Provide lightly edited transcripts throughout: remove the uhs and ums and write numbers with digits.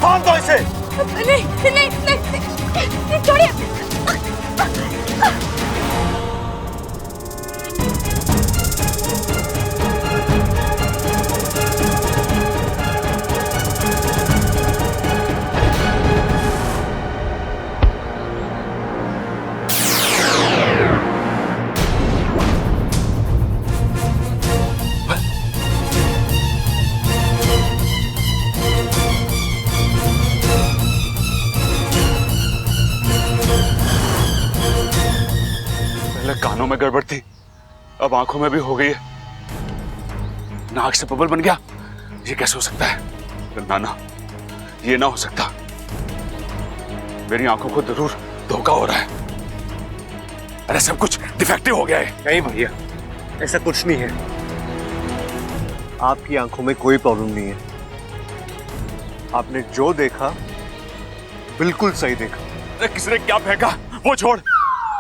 बांध दो इसे। नहीं नहीं नहीं, छोड़िए। कानों में गड़बड़ थी, अब आंखों में भी हो गई है। नाक से बबल बन गया। ये कैसे हो सकता है? नाना, ये ना हो सकता। मेरी आंखों को जरूर धोखा हो रहा है। अरे सब कुछ डिफेक्टिव हो गया है। नहीं भैया, ऐसा कुछ नहीं है। आपकी आंखों में कोई प्रॉब्लम नहीं है। आपने जो देखा बिल्कुल सही देखा। अरे किसने क्या फेंका वो छोड़,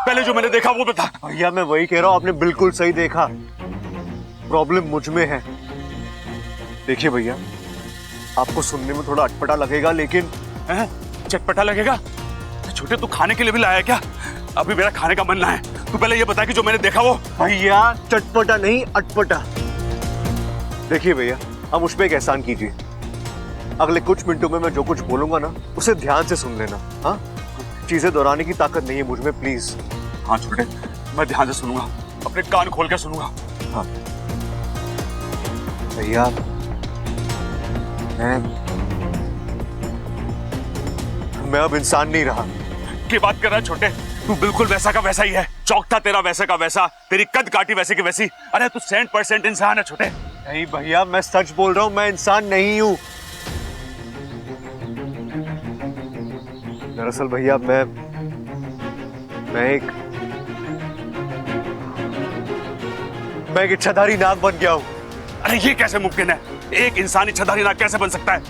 पहले जो मैंने देखा वो बता। भैया मैं वही कह रहा हूं, आपने बिल्कुल सही देखा। प्रॉब्लम मुझ में है। देखिए भैया, आपको सुनने में थोड़ा अटपटा लगेगा, लेकिन चटपटा लगेगा? छोटे तू खाने के लिए भी लाया है क्या? अभी मेरा खाने का मन ना है। तू पहले ये बता कि जो मैंने देखा वो। भैया चटपटा नहीं, अटपटा। देखिए भैया, अब मुझ पे एक एहसान कीजिए। अगले कुछ मिनटों में मैं जो कुछ बोलूंगा ना, उसे ध्यान से सुन लेना। हाँ, चीजें दोहराने की ताकत नहीं है मुझ में, प्लीज। हाँ छोटे, मैं ध्यान से सुनूंगा, अपने कान खोल के सुनूंगा। हाँ भैया, मैं अब इंसान नहीं रहा। क्या बात कर रहा है छोटे? तू बिल्कुल वैसा का वैसा ही है। चौक था तेरा वैसा का वैसा, तेरी कद काटी वैसे की वैसी। अरे तू 100% इंसान है छोटे। नहीं भैया, मैं सच बोल रहा हूं, मैं इंसान नहीं हूं। दरअसल भैया मैं एक इच्छाधारी नाग बन गया हूं। अरे ये कैसे मुमकिन है? एक इंसान इच्छाधारी नाग कैसे बन सकता है?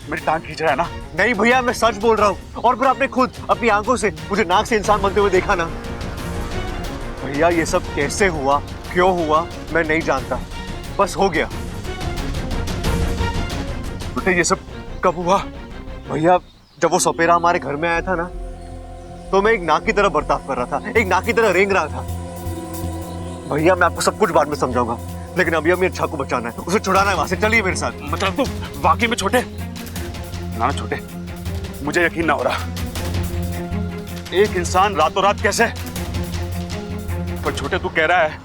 मेरी टांग खींच रहा है ना? नहीं भैया, मैं सच बोल रहा हूं। और फिर आपने खुद अपनी आंखों से मुझे नाग से इंसान बनते हुए देखा ना। भैया ये सब कैसे हुआ, क्यों हुआ, मैं नहीं जानता, बस हो गया। बेटे ये सब कब हुआ? भैया जब वो सपेरा हमारे घर में आया था ना, तो मैं एक नाग की तरह बर्ताव कर रहा था, एक नाग की तरह रेंग रहा था। भैया मैं आपको सब कुछ बाद में समझाऊंगा, लेकिन अभी हमें अच्छा को बचाना है, उसे छुड़ाना है वहां से। चलिए मेरे साथ। मतलब तू वाकई में छोटे? ना छोटे, मुझे यकीन ना हो रहा। एक इंसान रातों रात कैसे? पर छोटे तू कह रहा है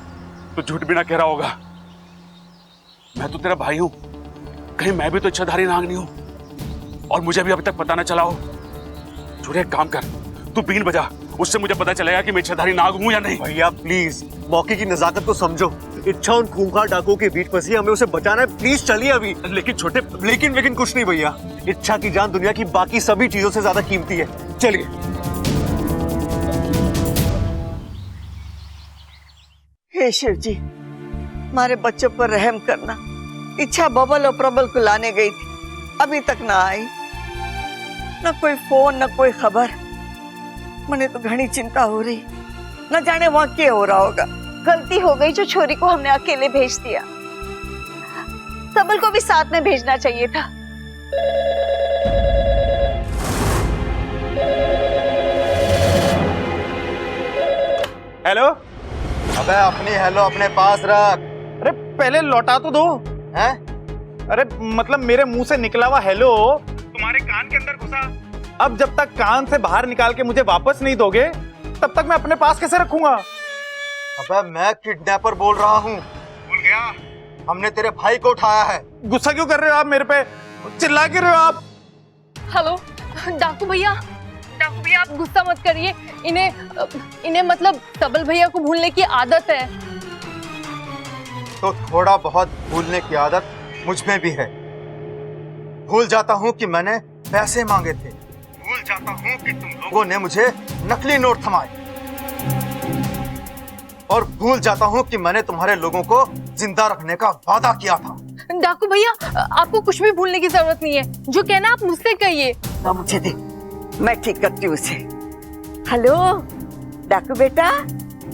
तो झूठ भी ना कह रहा होगा। मैं तो तेरा भाई हूं, कहीं मैं भी तो इच्छाधारी नाग नहीं हूं और मुझे भी अभी तक पता ना चला हो। छोटे एक काम कर, तू बीन बजा, उससे मुझे पता चलेगा कि मैं इच्छाधारी नाग हूं या नहीं। भैया प्लीज मौके की नजाकत को समझो। इच्छा उन खूंखार डाकुओं के बीच फंसी, हमें उसे बचाना है। प्लीज चलिए अभी। लेकिन छोटे, लेकिन कुछ नहीं भैया। इच्छा की जान दुनिया की बाकी सभी चीजों से ज्यादा कीमती है। चलिए। हे शिव जी, हमारे बच्चों पर रहम करना। इच्छा बबल और प्रबल को लाने गई थी, अभी तक ना आई। न कोई फोन, न कोई खबर। मुझे तो घनी चिंता हो रही, न जाने वहां क्या हो रहा होगा। गलती हो गई जो छोरी को हमने अकेले भेज दिया। सबल को भी साथ में भेजना चाहिए था। हेलो। अबे अपनी हेलो अपने पास रख। अरे पहले लौटा तो दो। हैं? अरे मतलब मेरे मुंह से निकला हुआ हेलो तुम्हारे कान के अंदर घुसा। अब जब तक कान से बाहर निकाल के मुझे वापस नहीं दोगे, तब तक मैं अपने पास कैसे रखूंगा? अबे मैं किडनैपर बोल रहा हूँ। भूल गया? हमने तेरे भाई को उठाया है। गुस्सा क्यों कर रहे हो आप मेरे पे? चिल्ला क्यों रहे हो आप? हेलो डाकू भैया, आप गुस्सा मत करिए। इन्हें मतलब सबल भैया को भूलने की आदत है। तो थोड़ा बहुत भूलने की आदत मुझ में भी है। भूल जाता हूँ कि मैंने पैसे मांगे थे, भूल जाता हूँ कि तुम लोगों ने मुझे नकली नोट थमाए, और भूल जाता हूँ कि मैंने तुम्हारे लोगों को जिंदा रखने का वादा किया था। डाकू भैया, आपको कुछ भी भूलने की जरूरत नहीं है। जो कहना आप मुझसे कहिए। ना मुझे दे, मैं ठीक करती हूँ उसे। हेलो डाकू बेटा,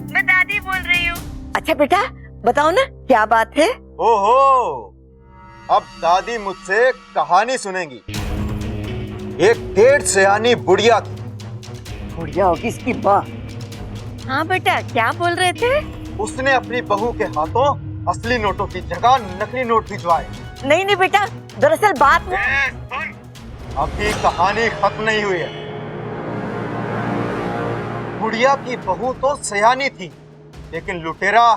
मैं दादी बोल रही हूँ। अच्छा बेटा बताओ ना क्या बात है? ओहो, अब दादी मुझसे कहानी सुनेंगी। एक डेढ़ सयानी बुढ़िया थी। बुढ़िया होगी इसकी माँ। हाँ बेटा, क्या बोल रहे थे? उसने अपनी बहू के हाथों असली नोटों की जगह नकली नोट भिजवाए। नहीं नहीं बेटा, दरअसल बात वो। अभी कहानी खत्म नहीं हुई है। बुढ़िया की बहू तो सयानी थी, लेकिन लुटेरा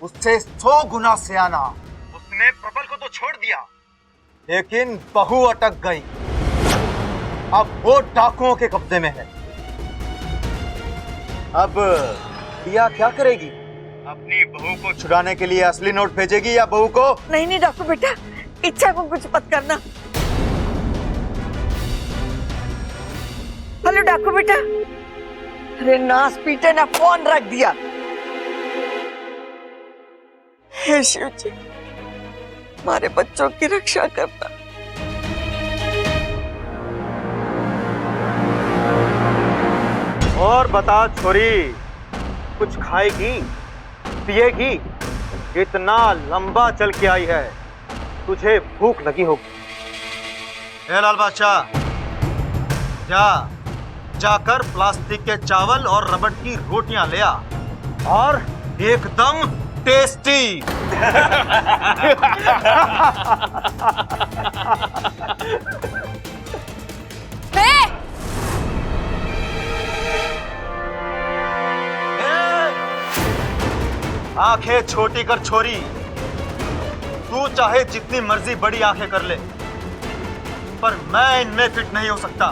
उससे 100 गुना सयाना। उसने प्रबल को तो छोड़ दिया, लेकिन बहू अटक गई। अब वो डाकुओं के कब्जे में है। अब दिया क्या करेगी? अपनी बहू को छुड़ाने के लिए असली नोट भेजेगी या बहू को? नहीं नहीं डाकू बेटा, इच्छा को कुछ मत करना। हेलो डाकू बेटा। अरे नास पीटे ने फोन रख दिया। हे शिव जी, हमारे बच्चों की रक्षा करना। और बता छोरी, कुछ खाएगी पिएगी? इतना लंबा चल के आई है, तुझे भूख लगी होगी। ए लाल बादशाह, जाकर प्लास्टिक के चावल और रबड़ की रोटियां ले आ, और एकदम टेस्टी। आंखें छोटी कर छोरी, तू चाहे जितनी मर्जी बड़ी आंखें कर ले, पर मैं इनमें फिट नहीं हो सकता।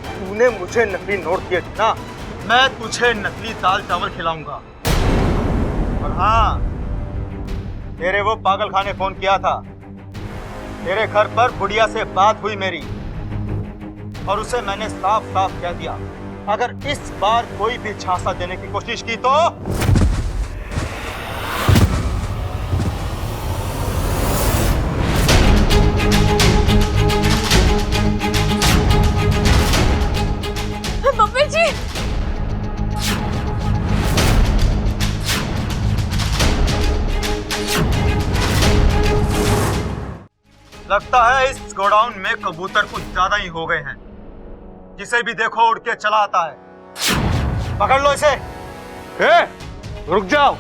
तूने मुझे नकली नोट दिए थे ना, मैं तुझे नकली दाल चावल खिलाऊंगा। और हाँ, तेरे वो पागल खाने फोन किया था। तेरे घर पर बुढ़िया से बात हुई मेरी, और उसे मैंने साफ साफ कह दिया, अगर इस बार कोई भी झांसा देने की कोशिश की तो मम्मी जी, लगता है इस गोडाउन में कबूतर कुछ ज्यादा ही हो गए हैं। जिसे भी देखो उड़ के चला आता है। पकड़ लो इसे। रुक जाओ,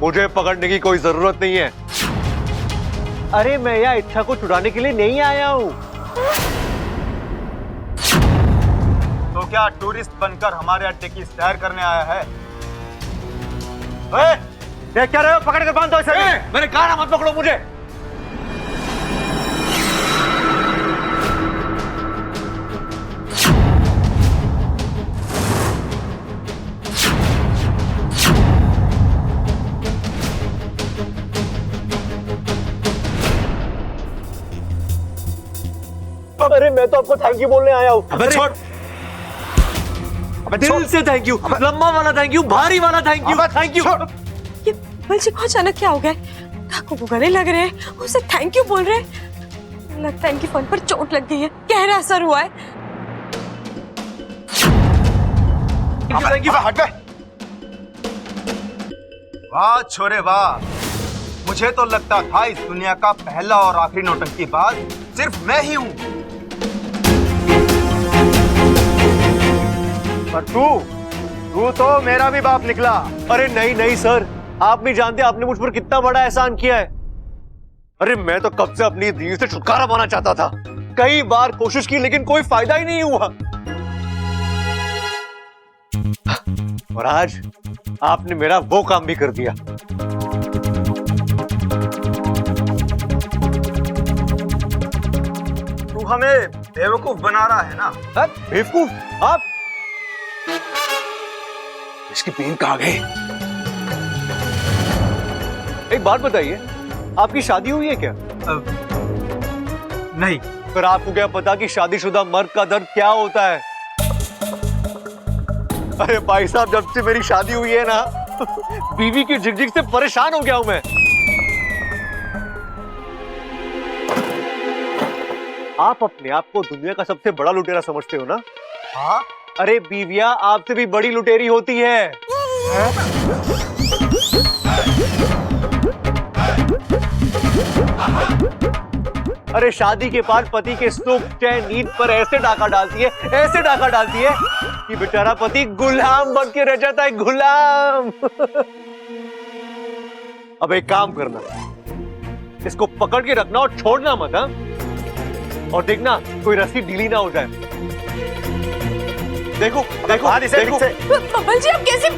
मुझे पकड़ने की कोई जरूरत नहीं है। अरे मैं यहाँ इच्छा को छुड़ाने के लिए नहीं आया हूँ। तो क्या टूरिस्ट बनकर हमारे अड्डे की सैर करने आया है? देख क्या रहे हो? पकड़ कर बांध दो इसे। मैंने कहा ना मत पकड़ो मुझे। अरे मैं तो आपको थैंक यू बोलने आया हूँ। अबे छोड़। दिल से थैंक यू, लंबा वाला थैंक यू, भारी वाला थैंक यू, थैंक यू। ये बलजी को अचानक क्या हो गया? डाकू को गले लग रहे हैं, उसे थैंक यू बोल रहे हैं। लगता है इनकी फोन पर चोट लग गई है, गहरा असर हुआ है। Thank you. हट बे। वाह छोरे वाह, मुझे तो लगता था इस दुनिया का पहला और आखिरी नौटंकी बाज सिर्फ मैं ही हूँ। पर तू तो मेरा भी बाप निकला। अरे नहीं नहीं सर, आप नहीं जानते आपने मुझ पर कितना बड़ा एहसान किया है। अरे मैं तो कब से अपनी दीन से छुटकारा पाना चाहता था, कई बार कोशिश की, लेकिन कोई फायदा ही नहीं हुआ। और आज आपने मेरा वो काम भी कर दिया। तू हमें बेवकूफ बना रहा है ना? बेवकूफ? आप? इसकी पेन कहाँ गई? एक बात बताइए, आपकी शादी हुई है क्या? नहीं। फिर आपको क्या पता कि शादीशुदा मर्द का दर्द क्या होता है? अरे भाई साहब, जब से मेरी शादी हुई है ना, बीवी की झिकझिक से परेशान हो गया हूं मैं। आप अपने आप को दुनिया का सबसे बड़ा लुटेरा समझते हो ना? हाँ? अरे बीवियां आपसे भी बड़ी लुटेरी होती है। अरे शादी के बाद पति के सुख चैन नींद पर ऐसे डाका डालती है, ऐसे डाका डालती है कि बेचारा पति गुलाम बन के रह जाता है, गुलाम। अब एक काम करना, इसको पकड़ के रखना और छोड़ना मत, हाँ? और देखना कोई रस्सी ढीली ना हो जाए। देखो देखो बाहर इसे देखो। बबल जी आप कैसे?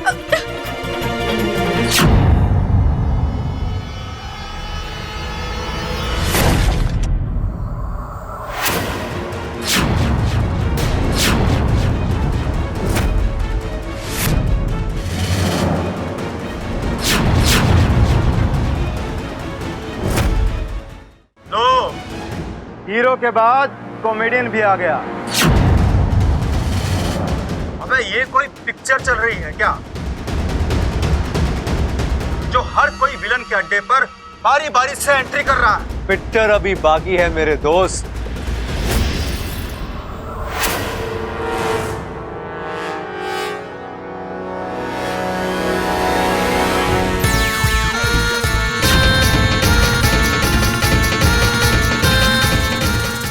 लो, हीरो के बाद कॉमेडियन भी आ गया। अबे ये कोई पिक्चर चल रही है क्या, जो हर कोई विलन के अड्डे पर बारी बारी से एंट्री कर रहा है? पिक्चर अभी बाकी है मेरे दोस्त।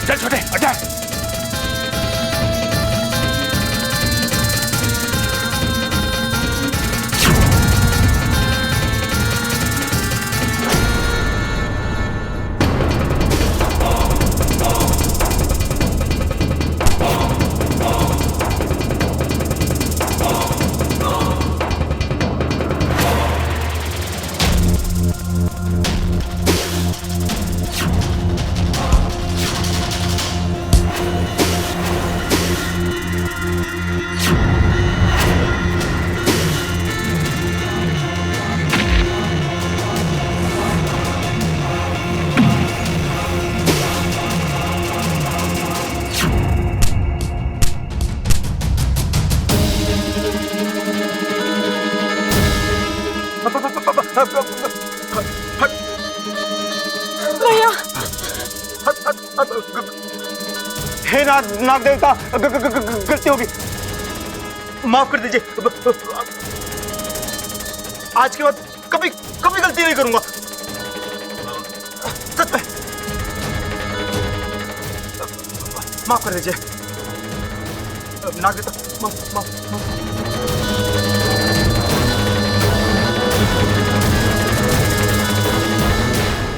चल छोटे अटैक। भैया हे नाग देवता, गलती होगी, माफ कर दीजिए। आज के बाद कभी कभी गलती नहीं करूंगा, सच में। माफ कर दीजिए नाग देवता, माफ माफ माफ।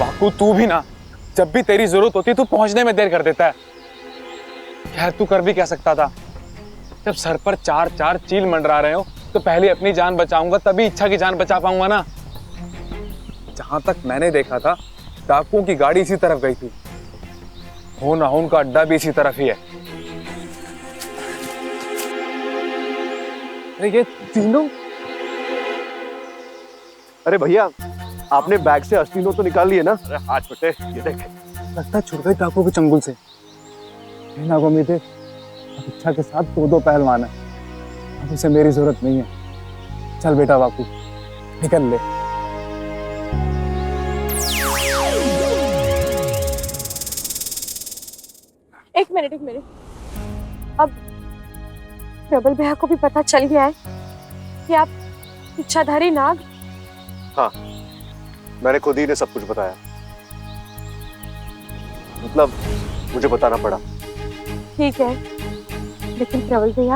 वाकू तू भी ना, जब भी तेरी जरूरत होती तू पहुंचने में देर कर देता है। खैर तू कर भी क्या सकता था, जब सर पर चार चार चील मंडरा रहे हो तो पहले अपनी जान बचाऊंगा, तभी इच्छा की जान बचा पाऊंगा ना। जहां तक मैंने देखा था डाकुओं की गाड़ी इसी तरफ गई थी, हो ना हो उनका अड्डा भी इसी तरफ ही है। अरे ये तीनों, अरे भैया आपने बैग से असली नोट तो निकाल लिए ना? अरे हाथ छोटे, ये देख। लगता है छुट गए डाकुओं के चंगुल से। नागो उम्मीद है अब इच्छा के साथ दो पहलवान है, अब उसे मेरी जरूरत नहीं है। चल बेटा बापू निकल ले। एक मिनट अब प्रबल भैया को भी पता चल गया है कि आप इच्छाधारी नाग। हाँ, मैंने खुद ही ने सब कुछ बताया, मतलब मुझे बताना पड़ा। ठीक है, लेकिन प्रबल भैया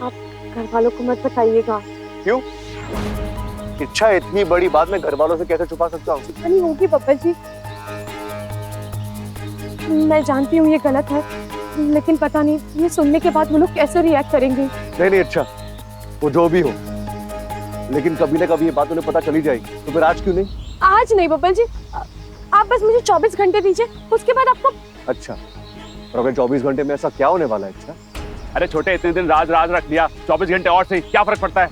आप घर वालों को मत बताइएगा। क्यों? इच्छा इतनी बड़ी बात मैं घर वालों से कैसे छुपा सकता हूँ? नहीं होगी बब्बर जी, मैं जानती हूँ ये गलत है, लेकिन पता नहीं ये सुनने के बाद वो लोग कैसे रिएक्ट करेंगे। नहीं अच्छा, वो जो भी हो, लेकिन कभी ना कभी ये बात उन्हें पता चली जाएगी, तो फिर आज क्यों नहीं? आज नहीं बब्बर जी, आप बस मुझे 24 घंटे दीजिए, उसके बाद आपको। अच्छा, और अगर 24 घंटे में ऐसा क्या होने वाला है? अच्छा अरे छोटे, इतने दिन राज राज रख लिया, 24 घंटे और से क्या फर्क पड़ता है?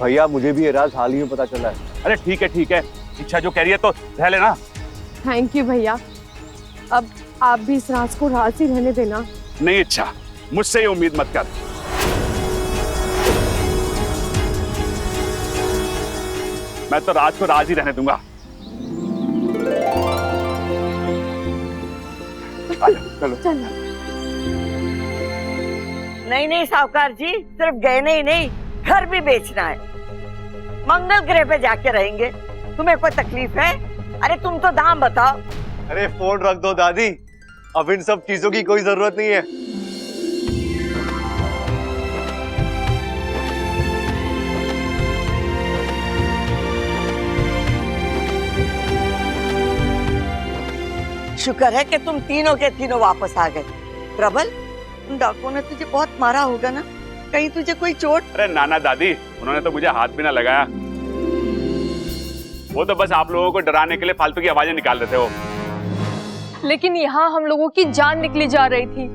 भैया मुझे भी ये राज हाल ही में पता चला है। अरे ठीक है, इच्छा जो कह रही है तो रह लेना। थैंक यू भैया, अब आप भी इस राज को राज ही रहने देना। नहीं इच्छा, मुझसे ये उम्मीद मत कर। मैं तो राज को राज ही रहने दूंगा। चलो चलो। नहीं साहूकार जी, सिर्फ गहने ही नहीं, घर भी बेचना है। मंगल ग्रह पे जाके रहेंगे, तुम्हें कोई तकलीफ है? अरे तुम तो दाम बताओ। अरे फोन रख दो दादी, अब इन सब चीजों की कोई जरूरत नहीं है। शुक्र है कि तुम तीनों के तीनों वापस आ गए। प्रबल, उन डाकुओं ने तुझे बहुत मारा होगा ना? कहीं तुझे कोई चोट? अरे नाना दादी, उन्होंने तो मुझे हाथ भी ना लगाया। वो तो बस आप लोगों को डराने के लिए फालतू की आवाजें निकाल रहे थे वो। लेकिन यहाँ हम लोगों की जान निकली जा रही थी।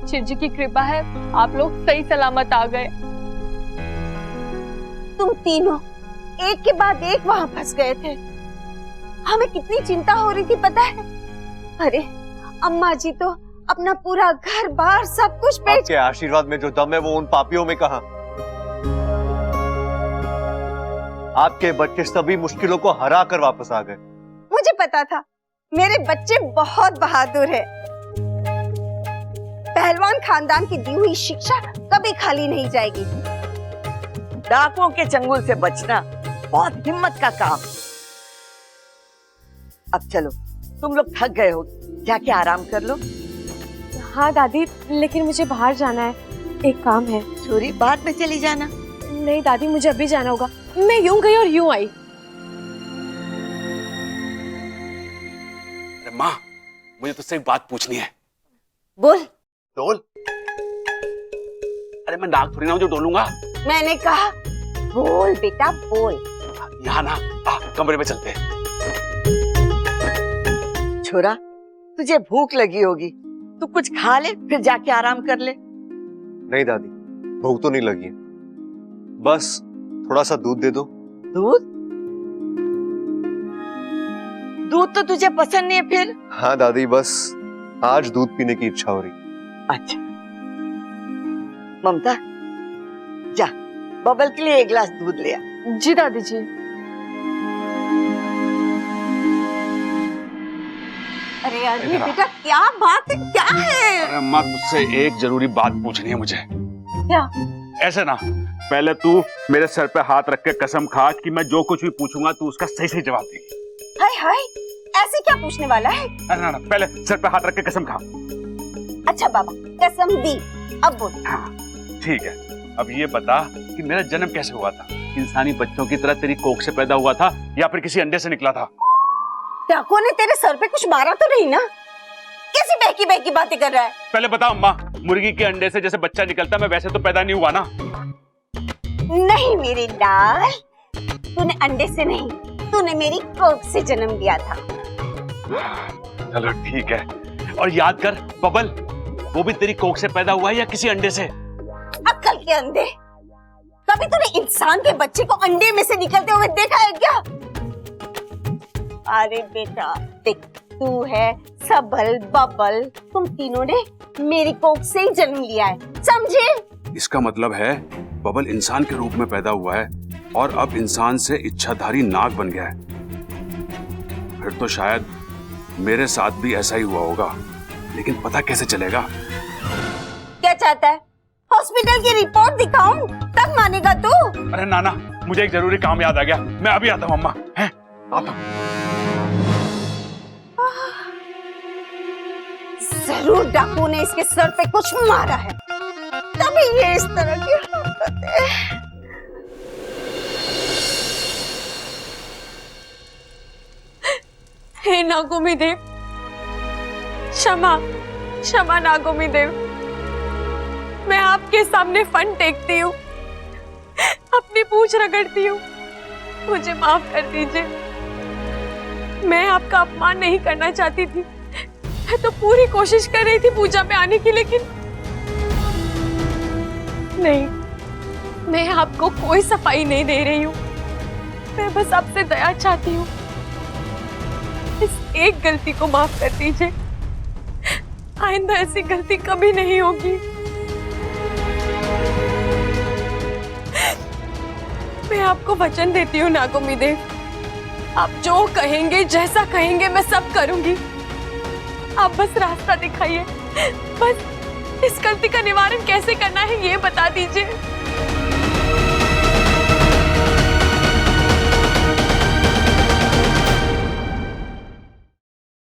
शिव जी की कृपा है, आप लोग सही सलामत आ गए। तुम तीनों एक के बाद एक वहां फंस गए थे। हमें कितनी चिंता हो रही थी पता है? अरे अम्मा जी तो अपना पूरा घर बार सब कुछ बेच। आपके आशीर्वाद में जो दम है वो उन पापियों में कहां? आपके बच्चे सभी मुश्किलों को हरा कर वापस आ गए। मुझे पता था मेरे बच्चे बहुत बहादुर है। पहलवान खानदान की दी हुई शिक्षा कभी खाली नहीं जाएगी। डाकुओं के चंगुल से बचना बहुत हिम्मत का काम। अब चलो, तुम लोग थक गए हो, जाके आराम कर लो। हाँ दादी, लेकिन मुझे बाहर जाना है, एक काम है। छोरी, बाद में चली जाना। नहीं दादी, मुझे अभी जाना होगा। मैं यूं गई और यूं आई। अरे माँ, मुझे तुझसे एक बात पूछनी है। बोल। डोल। अरे मैं नाक थोड़ी ना हूं जो डोलूंगा। मैंने कहा बोल बेटा बोल। यहाँ ना, कमरे में चलते हैं। छोरा, तुझे भूख लगी होगी, तू कुछ खा ले, फिर जाके आराम कर ले। नहीं दादी, भूख तो नहीं लगी है, बस थोड़ा सा दूध दे दो। दूध? दूध तो तुझे पसंद नहीं है फिर? हाँ दादी, बस आज दूध पीने की इच्छा हो रही। अच्छा ममता, जा बबल के लिए एक गिलास दूध ले आ। जी दादी जी। अरे अरे बेटा, क्या बात है, क्या है? अरे माँ, तुझसे एक जरूरी बात पूछनी है मुझे। क्या? ऐसे ना, पहले तू मेरे सर पे हाथ रख के कसम खा कि मैं जो कुछ भी पूछूंगा तू उसका सही सही जवाब देगी। हाय हाय, ऐसे क्या पूछने वाला है? अरे ना, पहले सर पे हाथ रख के कसम खा। अच्छा बाबा, कसम दी, अब बोल। हाँ ठीक है, अब ये बता कि मेरा जन्म कैसे हुआ था? इंसानी बच्चों की तरह तेरी कोख से पैदा हुआ था या फिर किसी अंडे से निकला था? डाकुओं ने तेरे सर पे कुछ मारा तो नहीं ना? कैसी बहकी बहकी बातें कर रहा है? पहले बता अम्मा, मुर्गी के अंडे से जैसे बच्चा निकलता मैं वैसे तो पैदा नहीं हुआ ना? नहीं मेरे लाल, तूने अंडे से नहीं, तूने मेरी कोख से जन्म लिया था। चलो ठीक है, और याद कर बबल, वो भी तेरी कोख से पैदा हुआ है या किसी अंडे से? अक्कल के अंधे, कभी तूने इंसान के बच्चे को अंडे में से निकलते हुए देखा है क्या? अरे बेटा देख, तू है सबल बबल, तुम तीनों ने मेरी कोख से ही जन्म लिया है, समझे? इसका मतलब है बबल इंसान के रूप में पैदा हुआ है और अब इंसान से इच्छाधारी नाग बन गया है। फिर तो शायद मेरे साथ भी ऐसा ही हुआ होगा, लेकिन पता कैसे चलेगा? क्या चाहता है? हॉस्पिटल की रिपोर्ट दिखाऊं तब मानेगा तू? अरे नाना, मुझे एक जरूरी काम याद आ गया, मैं अभी आता हूँ। अम्मा है, आता हूँ। जरूर डाकू ने इसके सर पे कुछ मारा है, तभी ये इस तरह की हरकतें। हे नागोमी देव, क्षमा क्षमा नागोमी देव, मैं आपके सामने फन टेकती हूँ, अपनी पूंछ रगड़ती हूँ, मुझे माफ कर दीजिए। मैं आपका अपमान नहीं करना चाहती थी, मैं तो पूरी कोशिश कर रही थी पूजा में आने की, लेकिन नहीं, मैं आपको कोई सफाई नहीं दे रही हूँ, मैं बस आपसे दया चाहती हूँ। इस एक गलती को माफ कर दीजिए, आइंदा ऐसी गलती कभी नहीं होगी। मैं आपको वचन देती हूँ नागोमी देव, आप जो कहेंगे, जैसा कहेंगे, मैं सब करूंगी। आप बस रास्ता दिखाइए, बस इस गलती का निवारण कैसे करना है ये बता दीजिए।